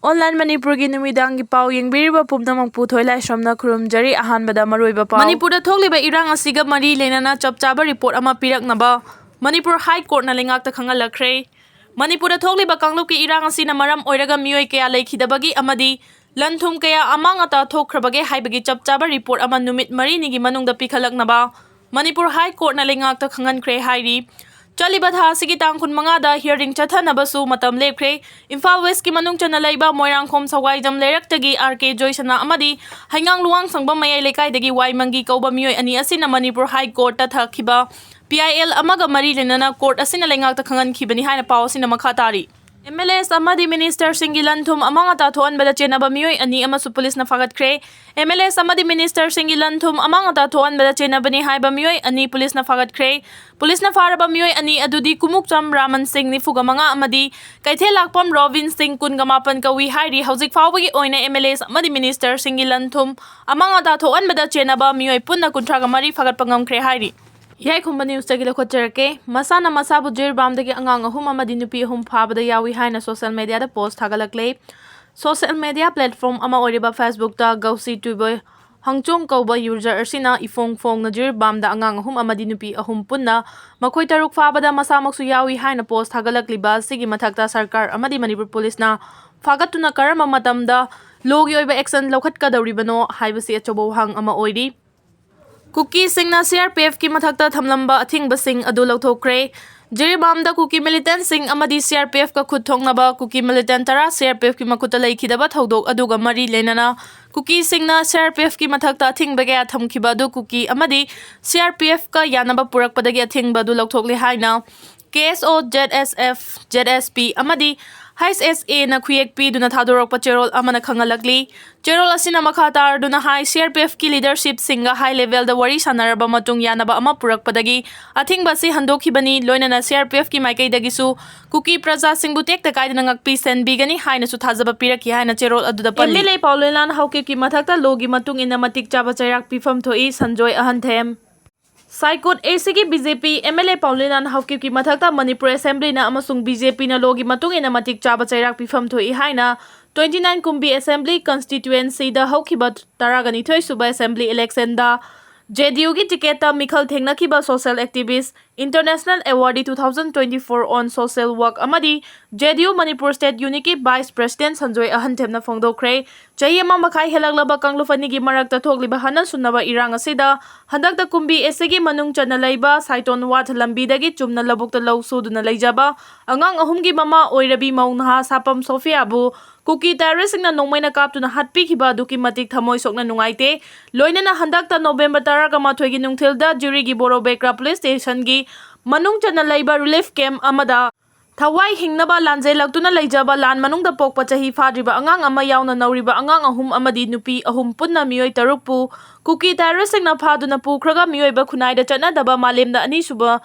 Online Manipur gi numidangi pau yengbiriba pumnamang puthoi lai somna khurumjari ahanbada maroiba pau Manipur da thokliba irang asiga mari lenana chapchaba report ama piraknaba Manipur High Court na lengak ta khangalakre Manipur da thokliba kanglup ki irang asina maram oiraga mioi kaya leikhidabagi amadi lanthum kaya amanga ta thokhrabage haibagi chapchaba report ama numit mari nigi manungda pikhalaknaba Manipur High Court na lengak ta khangankre hairi Chaliba tha sigi tangkhun manga da hearing chathanabasu matam lepre Imphal West ki manung chana laiba Moirangkhom Sawai jam leraktagi RK Joysana amadi Haingang Luang sangba mayai lekai dagi Waimangi kauba mioi ani asina Manipur High Court ta thakhiba PIL amaga mari lenana court asina lengak ta khangan khibani haina paw asina makhatari MLS amadi Minister Singilanthum amanga ta thoan bada chenaba mioi ani amasu police na fagatkhre MLS amadi Minister Singilanthum amanga ta thoan bada chenabani haiba mioi ani police na fagatkhre police na faraba mioi ani adudi kumukcham Raman Singh ni fugamanga amadi kaithe lakpam Robin Singh kungamapan kawi hairi hauzik fawbagi oina MLS amadi Minister Singilanthum amanga ta thoan bada chenaba mioi punna kunthraga mari fagatpangamkhre hairi Yai khumba news tagi lakhocherake masana masabu jirbam dagi angang ahum amadi nupi ahum phabada yawi haina social media da post thagalakle social media platform ama oriba Facebook ta gausi tuboy hangchong kauba user asina ifong na jirbam da angang ahum amadi nupi ahum punna makhoi taruk phabada masamaksu yawi haina post thagalakliba sigi mathakta sarkar amadi Manipur police na phagatuna karama matamda logi oiba action lokhat kadawribano haibasi achobo hang ama oiri Kuki Singna CRPF ki mathakta thamlamba athingba sing adu lauthokre Jiribamda Kuki militant sing amadi CRPF ka khut thongnaba Kuki militant tara CRPF ki makuta leikhidaba thodok aduga mari lenana Kuki Singna CRPF ki mathakta athingba ga thamkhiba adu Kuki amadi CRPF ka yanaba purakpadagi athingba adu lauthokle haina KSO ZSF ZSP amadi HSA na khuyek pi duna thadorok pa cherol amana khangalakli cherol asina makhatar duna high CRPF ki leadership singa high level da wari sanaraba matung yanaba ama purakpadagi athingba si handokhibani loinana CRPF ki maikai dagisu Kuki praja singbu tek takai nangak pi sen bigani haina su thajaba piraki haina cherol aduda palli MLA Paulinan hauke ki mathakta logi matung ina matik chaba chairak pifam thoi sanjoy ahanthem Saikot ACG BJP MLA Paulinan Hauki ki mathakta Manipur Assembly na amasung BJP na logi matung ina matik chaba chairak pifam thoi haina 29 Kumbi Assembly constituency da haukiba taragani thoi suba Assembly election da JDU ki ticket ta Mikhal Thengnakiba social activist International Awardee 2024 on social work amadi JDU Manipur State Unity Vice President Sanjoy Ahanthemna phongdokre chayema makhai helaglaba kanglufani gi marakta thokliba hanan sunnaba irang asida handakta kumbi esegi manung chana laiba saiton wat lambi dagi chumna labukta lawsu duna leijaba angang ahum gi mama oirabi maungnaha sapam Sophia bu Kuki terrorist na nongmaina kaptuna hatpi khiba duki matik thamoi sokna nungaite loinana handakta November 10 mathoi gi nungthilda jury gi boro bekra police station gi manung chana laiba relief camp amada Thawai hingnaba lanjai laktuna leijaba lan manungda pokpa chahi fadriba angang ama yauna nauriba angang ahum amadi nupi ahum punna mioi tarukpu Kuki terrorist na phaduna pukhraga mioiba khunaida chana daba malemda ani suba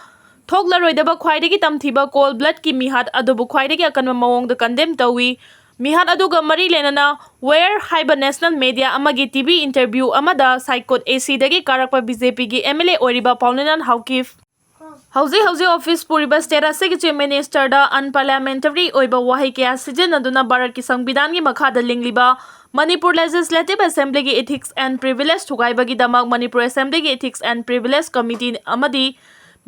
thoklaroidaba khwaidagi tamthiba cold blood ki mihat adubu khwaidagi akanma mawongda condemn tawi Mihat aduga mari lenana where haiba national media amagi TV interview amada Saikot AC dagi karakpa BJP gi MLA oriba Paulinan Haukif Hauzi office puriba state asegi chief minister da unparliamentary oiba wahi kya sijen aduna Bharat ki Sangbidan gi makhada lingliba Manipur Legislative Assembly gi Ethics and Privilege thugaiba gi damak Manipur Assembly gi Ethics and Privilege Committee amadi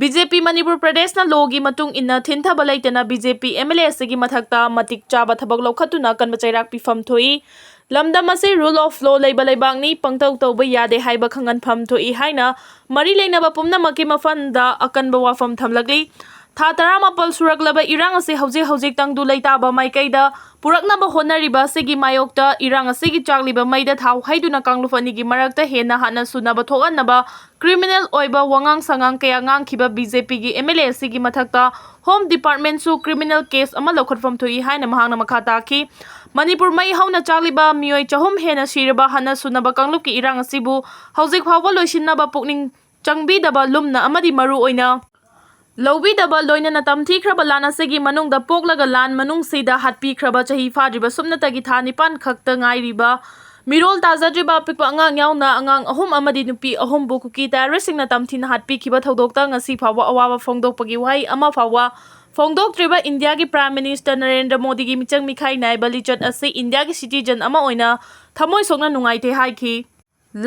BJP Manipur Pradesh na logi matung inna thinta balaitana BJP MLA segi mathakta matik chaba thabak lokhatuna kan machairak pifam thoi lamda mase rule of law leiba leibangni pangtau tauba yade haiba khangan pham thoi haina mari leinaba pumna maki mafanda akan bawa fam thamlagli tha tarama pal suraklaba irang ase hauzik tangdu leitaba maikaida puraknaba honariba segi mayokta irang asegi chakliba maida thau haiduna kanglufani gi marakta hena hana sunaba thoganaba criminal oiba wangang sangang kaya ngang khiba BJP gi MLA segi mathakta Home Department su criminal case ama lokhatfam thoi haina mahangna makhata ki Manipur mai hauna chakliba mioi chahum hena siraba hana sunaba kanglup ki irang asibu hauzik phawba loisinaba pukning changbi daba lumna amadi maru oina Lobi daba loina na tamthi khraba lana segi manung da poklaga lan manung sida hatpi khraba chahi fadriba sumna tagi thani pan khakta ngai riba mirol tajadriba pikpa angang yauna angang ahum amadi nupi ahum bu Kuki terrorist na tamthi na hatpi khiba thodokta ngasi phawa awawa phongdok pagi wai ama phawa ꯐꯣꯡꯗꯣꯛꯇ꯭ꯔꯤꯕ ꯏꯟꯗꯤꯌꯥꯒꯤ prime minister Narendra ꯃꯣꯗꯤꯒꯤ ꯃꯤꯆꯪ ꯃꯤꯈꯥꯏ ꯅꯥꯏꯕ ꯂꯤꯆꯠ ꯑꯁꯤ ꯏꯟꯗꯤꯌꯥꯒꯤ citizen ꯑꯃ ꯑꯣꯏꯅ ꯊꯃꯣꯏ ꯁꯣꯛꯅ ꯅꯨꯡꯉꯥꯏꯇꯦ ꯍꯥꯏꯈꯤ꯫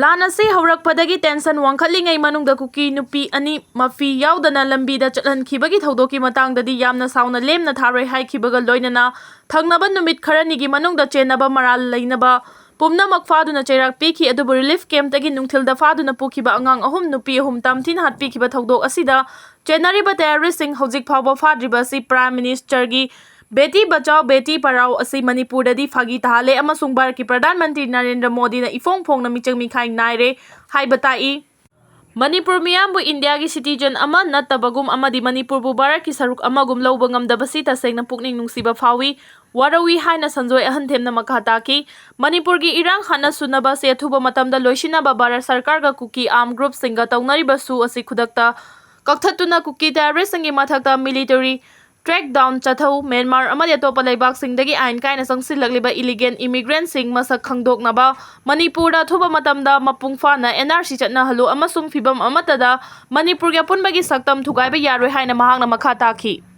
ꯂꯥꯟ ꯑꯁꯤ ꯍꯧꯔꯛꯄꯗꯒꯤ ꯇꯦꯟꯁꯟ ꯋꯥꯡꯈꯠꯂꯤꯉꯩ ꯃꯅꯨꯡꯗ ꯀꯨꯀꯤ ꯅꯨꯄꯤ ꯑꯅꯤ ꯃꯐꯤ ꯌꯥꯎꯗꯅ ꯂꯝꯕꯤꯗ ꯆꯠꯍꯟꯈꯤꯕꯒꯤ ꯊꯧꯗꯣꯛꯀꯤ ꯃꯇꯥꯡꯗꯗꯤ ꯌꯥꯝꯅ ꯁꯥꯎꯅ ꯂꯦꯝꯅ ꯊꯥꯔꯣꯏ ꯍꯥꯏꯈꯤꯕꯒ ꯂꯣꯏꯅꯅ ꯊꯪꯅꯕ ꯅꯨꯃꯤꯠ ꯈꯔꯅꯤꯒꯤ ꯃꯅꯨꯡꯗ ꯆꯦꯟꯅꯕ ꯃꯔꯥꯜ ꯂꯩꯅꯕ ꯄꯨꯝꯅꯃꯛ ꯐꯥꯗꯨꯅ ꯆꯩꯔꯥꯛ ꯄꯤꯈꯤ, ꯑꯗꯨꯕꯨ ꯔꯤꯂꯤꯐ ꯀꯦꯝꯞꯇꯒꯤ ꯅꯨꯡꯊꯤꯜꯗ ꯐꯥꯗꯨꯅ ꯄꯨꯈꯤꯕ ꯑꯉꯥꯡ ꯑꯍꯨꯝ ꯅꯨꯄꯤ ꯑꯍꯨꯝ ꯇꯝꯊꯤꯅ ꯍꯥꯠꯄꯤꯈꯤꯕ ꯊꯧꯗꯣꯛ ꯑꯁꯤꯗ ꯆꯦꯟꯅꯔꯤꯕ ꯇꯦꯔꯣꯔꯤꯁꯠꯁꯤꯡ ꯍꯧꯖꯤꯛ ꯐꯥꯎꯕ ꯐꯥꯗ꯭ꯔꯤꯕ ꯑꯁꯤ ꯄ꯭ꯔꯥꯏꯝ ꯃꯤꯅꯤꯁꯇꯔꯒꯤ ꯕꯦꯇꯤ ꯕꯆꯥꯎ ꯕꯦꯇꯤ ꯄꯔꯥꯎ ꯑꯁꯤ ꯃꯅꯤꯄꯨꯔꯗꯗꯤ ꯐꯥꯒꯤ ꯇꯥꯍꯜꯂꯦ ꯑꯃꯁꯨꯡ ꯚꯥꯔꯠꯀꯤ ꯄ꯭ꯔꯙꯥꯟ ꯃꯟꯇ꯭ꯔꯤ ꯅꯔꯦꯟꯗ꯭ꯔ ꯃꯣꯗꯤꯅ ꯏꯐꯣꯡ ꯐꯣꯡꯅ ꯃꯤꯆꯪ ꯃꯤꯈꯥꯏ ꯅꯥꯏꯔꯦ ꯍꯥꯏꯕ ꯇꯥꯛꯏ꯫ ꯃꯅꯤꯄꯨꯔ ꯃꯤꯌꯥꯝꯕꯨ ꯏꯟꯗꯤꯌꯥꯒꯤ ꯁꯤꯇꯤꯖꯟ ꯑꯃ ꯅꯠꯇꯕꯒꯨꯝ ꯑꯃꯗꯤ ꯃꯅꯤꯄꯨꯔꯕꯨ ꯚꯥꯔꯠꯀꯤ ꯁꯔꯨꯛ ꯑꯃꯒꯨꯝ ꯂꯧꯕ ꯉꯝꯗꯕꯁꯤ ꯇꯁꯦꯡꯅ ꯄꯨꯛꯅꯤꯡ ꯅꯨꯡꯁꯤꯕ ꯐꯥꯎꯏ, ꯋꯥꯔꯧꯏ ꯍꯥꯏꯅ ꯁꯟꯖꯣꯏ ꯑꯍꯟꯊꯦꯝꯅ ꯃꯈꯥ ꯇꯥꯈꯤ꯫ ꯃꯅꯤꯄꯨꯔꯒꯤ ꯏꯔꯥꯡ ꯍꯥꯠꯅ ꯁꯨꯅꯕ ꯑꯁꯤ ꯑꯊꯨꯕ ꯃꯇꯝꯗ ꯂꯣꯏꯁꯤꯟꯅꯕ ꯚꯥꯔꯠ ꯁꯔꯀꯥꯔꯒ ꯀꯨꯀꯤ ꯑꯥꯔꯝ ꯒ꯭ꯔꯨꯞꯁꯤꯡꯒ ꯇꯧꯅꯔꯤꯕ ꯁꯨ ꯑꯁꯤ ꯈꯨꯗꯛꯇ ꯀꯛꯊꯠꯇꯨꯅ ꯀꯨꯀꯤ ꯇꯦꯔꯣꯔꯤꯁꯠꯁꯤꯡꯒꯤ ꯃꯊꯛꯇ ꯃꯤꯂꯤꯇꯔꯤ ꯀ꯭ꯔꯦꯛꯗꯥꯎꯟ ꯆꯠꯊꯧ, ꯃ꯭ꯌꯥꯟꯃꯥꯔ ꯑꯃꯗꯤ ꯑꯇꯣꯞꯄ ꯂꯩꯕꯥꯛꯁꯤꯡꯗꯒꯤ ꯑꯥꯏꯟ ꯀꯥꯏꯅ ꯆꯪꯁꯤꯜꯂꯛꯂꯤꯕ ꯏꯂꯤꯒꯦꯜ ꯏꯃꯤꯒ꯭ꯔꯦꯟꯠꯁꯤꯡ ꯃꯁꯛ ꯈꯪꯗꯣꯛꯅꯕ, ꯃꯅꯤꯄꯨꯔꯗ ꯑꯊꯨꯕ ꯃꯇꯝꯗ ꯃꯄꯨꯡ ꯐꯥꯅ NRC ꯆꯠꯅꯍꯜꯂꯨ ꯑꯃꯁꯨꯡ ꯐꯤꯚꯝ ꯑꯃꯠꯇꯗ ꯃꯅꯤꯄꯨꯔꯒꯤ ꯑꯄꯨꯟꯕꯒꯤ ꯁꯛꯇꯝ ꯊꯨꯒꯥꯏꯕ ꯌꯥꯔꯣꯏ ꯍꯥꯏꯅ ꯃꯍꯥꯛꯅ ꯃꯈꯥ ꯇꯥꯈꯤ꯫